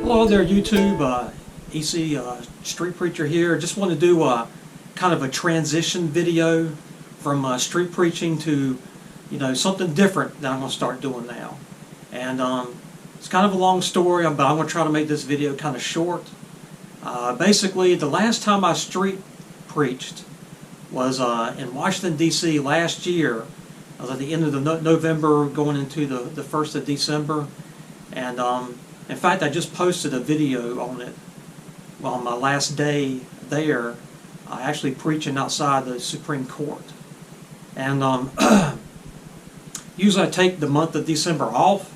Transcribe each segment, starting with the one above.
Hello there, YouTube. EC Street Preacher here. Just want to do kind of a transition video from street preaching to, something different that I'm going to start doing now. And it's kind of a long story, but I'm going to try to make this video kind of short. Basically, the last time I street preached was in Washington, D.C. last year. I was at the end of the November going into the 1st of December. And in fact, I just posted a video on it. Well, on my last day there, actually preaching outside the Supreme Court. And usually I take the month of December off.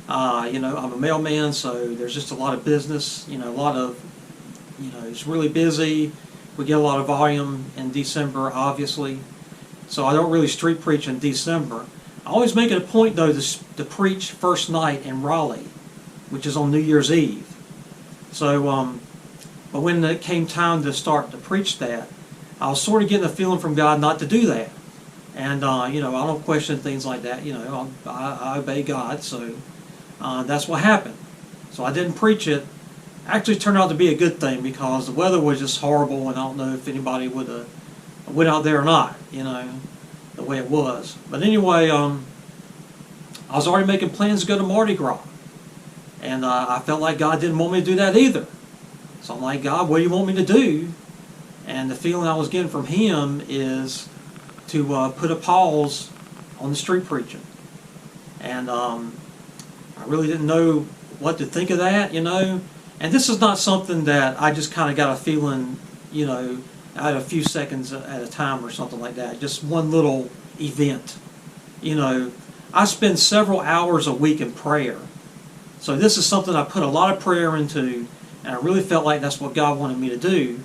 I'm a mailman, so there's just a lot of business. It's really busy. We get a lot of volume in December, obviously. So I don't really street preach in December. I always make it a point, though, to preach first night in Raleigh, which is on New Year's Eve. So, but when it came time to start to preach that, I was sort of getting a feeling from God not to do that. And, I don't question things like that. I obey God, so that's what happened. So I didn't preach it. Actually, it turned out to be a good thing because the weather was just horrible, and I don't know if anybody would have went out there or not, the way it was. But anyway, I was already making plans to go to Mardi Gras. And I felt like God didn't want me to do that either. So I'm like, God, what do you want me to do? And the feeling I was getting from Him is to put a pause on the street preaching. And I really didn't know what to think of that, And this is not something that I just kind of got a feeling, out of a few seconds at a time or something like that. Just one little event. I spend several hours a week in prayer. So this is something I put a lot of prayer into, and I really felt like that's what God wanted me to do.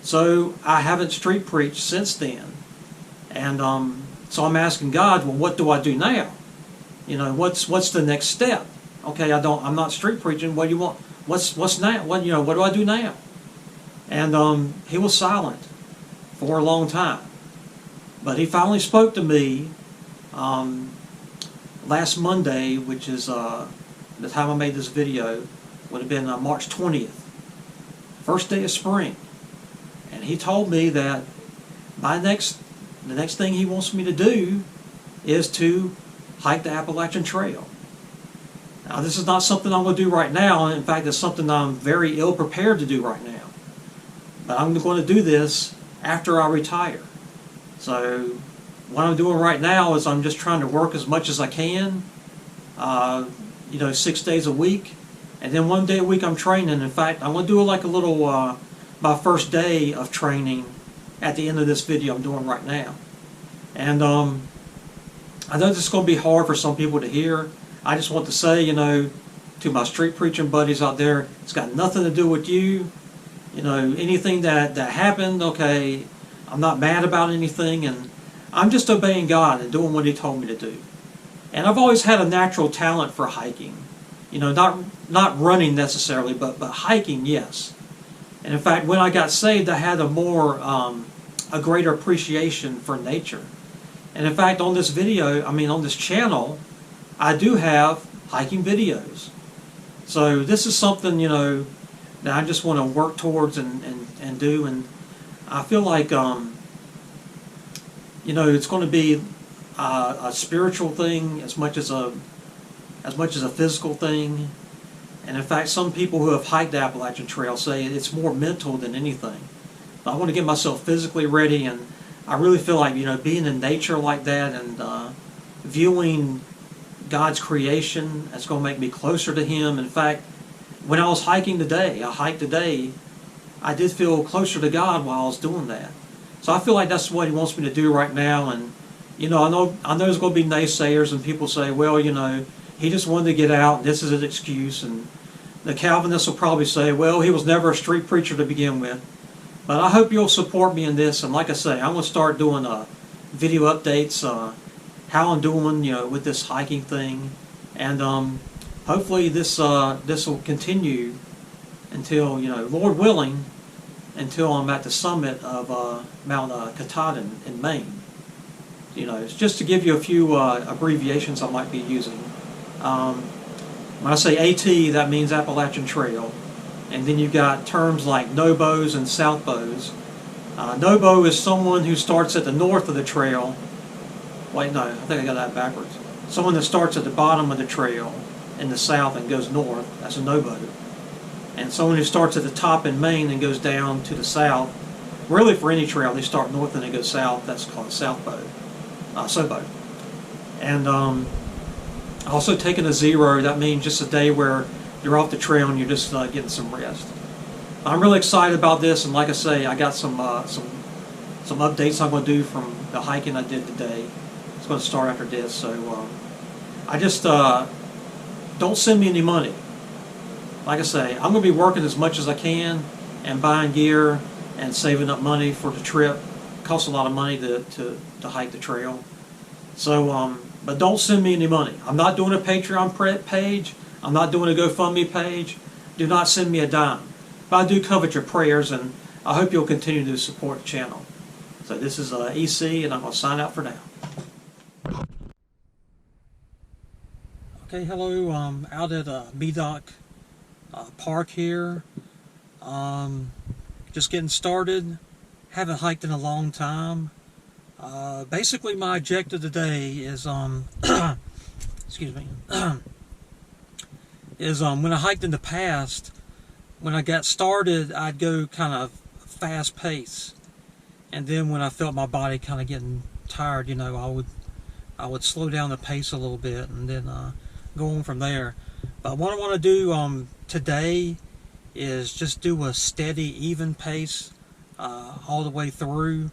So I haven't street preached since then. And so I'm asking God, well, what do I do now? What's the next step? Okay, I'm not street preaching. What do you want? What's now? What do I do now? And He was silent for a long time. But He finally spoke to me last Monday, which is the time I made this video, would have been March 20th, first day of spring. And He told me that the next thing He wants me to do is to hike the Appalachian Trail. Now, this is not something I'm going to do right now. In fact, it's something I'm very ill prepared to do right now. But I'm going to do this after I retire. So what I'm doing right now is I'm just trying to work as much as I can, 6 days a week. And then one day a week I'm training. In fact, I'm going to do like a little, my first day of training at the end of this video I'm doing right now. And I know this is going to be hard for some people to hear. I just want to say, to my street preaching buddies out there, it's got nothing to do with you. Anything that happened, okay, I'm not mad about anything, and I'm just obeying God and doing what He told me to do. And I've always had a natural talent for hiking. Not running necessarily, but hiking, yes. And in fact, when I got saved, I had a greater appreciation for nature. And in fact, on this on this channel, I do have hiking videos. So this is something, that I just want to work towards and do. And I feel like, it's going to be a spiritual thing as much as a physical thing. And in fact, some people who have hiked the Appalachian Trail say it's more mental than anything. But I want to get myself physically ready, and I really feel like, being in nature like that and viewing God's creation, that's going to make me closer to Him. In fact, when I was hiking today, I did feel closer to God while I was doing that. So I feel like that's what He wants me to do right now. And I know there's going to be naysayers and people say, well, he just wanted to get out, and this is an excuse. And the Calvinists will probably say, well, he was never a street preacher to begin with. But I hope you'll support me in this. And like I say, I'm going to start doing video updates, how I'm doing, with this hiking thing. And hopefully this will continue until, Lord willing, until I'm at the summit of Mount Katahdin in Maine. It's just to give you a few abbreviations I might be using. When I say AT, that means Appalachian Trail. And then you've got terms like NOBOs and Southbows. NOBO is someone who starts at the north of the trail. Wait, no, I think I got that backwards. Someone that starts at the bottom of the trail in the south and goes north, that's a NOBO. And someone who starts at the top in Maine and goes down to the south, really for any trail, they start north and they go south, that's called Southbow, SOBO. And also taking a zero, that means just a day where you're off the trail and you're just getting some rest. I'm really excited about this, and like I say, I got some updates I'm going to do from the hiking I did today. It's going to start after this, so I just don't send me any money. Like I say, I'm going to be working as much as I can and buying gear and saving up money for the trip. It costs a lot of money to hike the trail. So, but don't send me any money. I'm not doing a Patreon page. I'm not doing a GoFundMe page. Do not send me a dime. But I do covet your prayers, and I hope you'll continue to support the channel. So this is EC, and I'm going to sign out for now. Okay, hello. I'm out at Medoc Park here. Just getting started. Haven't hiked in a long time. Basically, my objective today is excuse me. Is when I hiked in the past, when I got started, I'd go kind of fast pace, and then when I felt my body kind of getting tired, you know, I would slow down the pace a little bit and then go on from there. But what I want to do today is just do a steady, even pace all the way through.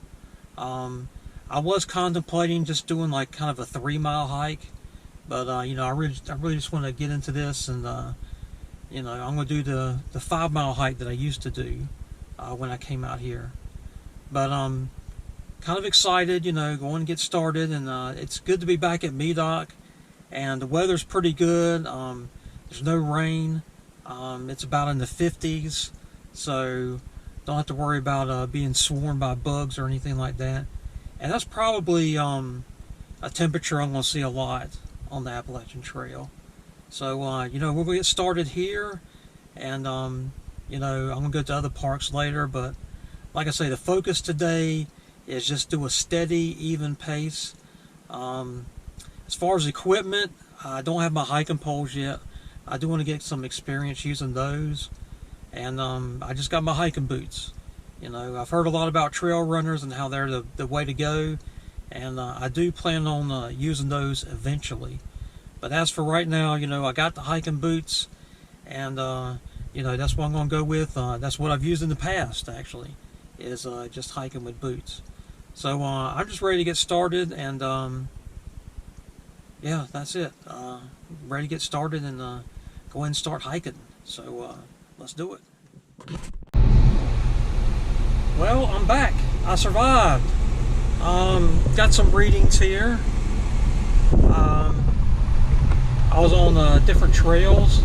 I was contemplating just doing like kind of a 3-mile hike, but you know, I really just want to get into this, and you know, I'm going to do the 5-mile hike that I used to do when I came out here. But I'm kind of excited, you know, going to get started, and it's good to be back at Medoc, and the weather's pretty good. There's no rain. It's about in the 50s, so don't have to worry about being swarmed by bugs or anything like that. And that's probably a temperature I'm going to see a lot on the Appalachian Trail. So, you know, we'll get started here, and, you know, I'm going to go to other parks later, but like I say, the focus today is just do a steady, even pace. As far as equipment, I don't have my hiking poles yet. I do want to get some experience using those, and I just got my hiking boots. You know, I've heard a lot about trail runners and how they're the way to go, and I do plan on using those eventually. But as for right now, you know, I got the hiking boots, and you know, that's what I'm going to go with. That's what I've used in the past, actually, is just hiking with boots. So I'm just ready to get started, and yeah, that's it. Ready to get started and go ahead and start hiking. So let's do it. Well, I'm back. I survived. Got some readings here. I was on different trails.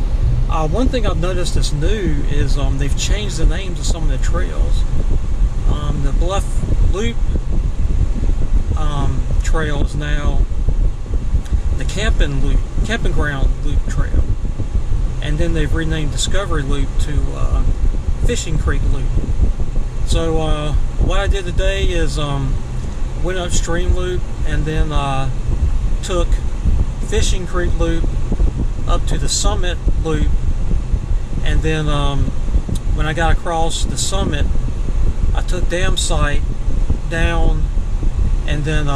One thing I've noticed that's new is they've changed the names of some of the trails. The Bluff Loop trail is now the Camping Ground Loop Trail, and then they've renamed Discovery Loop to Fishing Creek Loop. So what I did today is went up Stream Loop, and then took Fishing Creek Loop up to the Summit Loop, and then when I got across the summit, I took Dam Site down, and then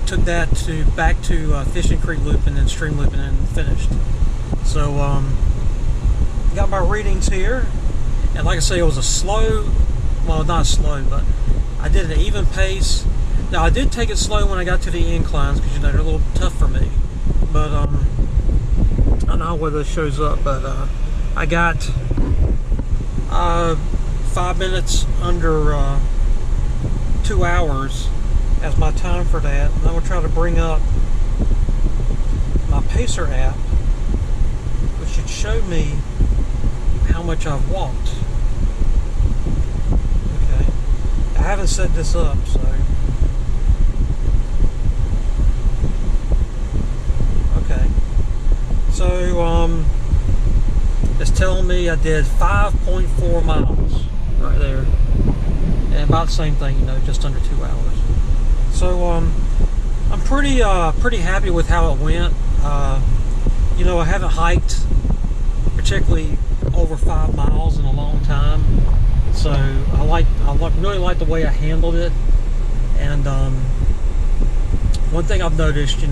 took that back to Fishing Creek Loop, and then Stream Loop, and then finished. So got my readings here, and like I say, it was a slow, well, not slow, but I did an even pace. Now I did take it slow when I got to the inclines, because you know they're a little tough for me. But I don't know whether this shows up, but I got 5 minutes under 2 hours as my time for that. And I'm going to try to bring up my Pacer app, which should show me how much I've walked. Okay, I haven't set this up, so okay. So it's telling me I did 5.4 miles right there, and about the same thing, just under 2 hours. So I'm pretty happy with how it went. I haven't hiked particularly over 5 miles in a long time, so I really like the way I handled it. And one thing I've noticed,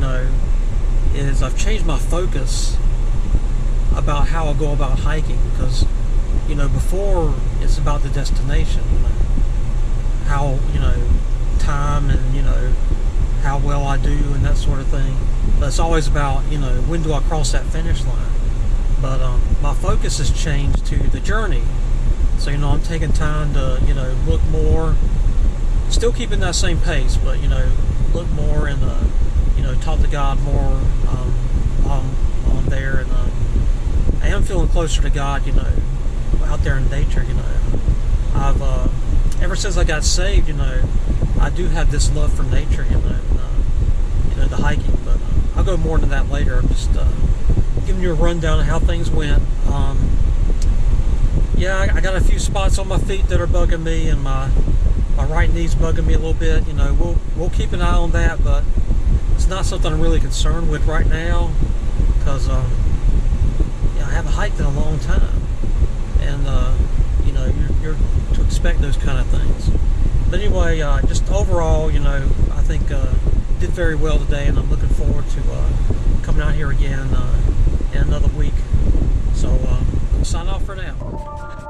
is I've changed my focus about how I go about hiking, because before it's about the destination, how time and how well I do and that sort of thing. But it's always about when do I cross that finish line. But my focus has changed to the journey. So I'm taking time to look more, still keeping that same pace, but look more and talk to God more on there, and I am feeling closer to God, out there in nature. I've ever since I got saved, I do have this love for nature, the hiking. But I'll go more into that later. I'm just giving you a rundown of how things went. Yeah, I got a few spots on my feet that are bugging me, and my right knee's bugging me a little bit. We'll keep an eye on that, but it's not something I'm really concerned with right now, because I haven't hiked in a long time, and you're to expect those kind of things. But anyway, just overall, I think did very well today, and I'm looking forward to coming out here again in another week. So sign off for now.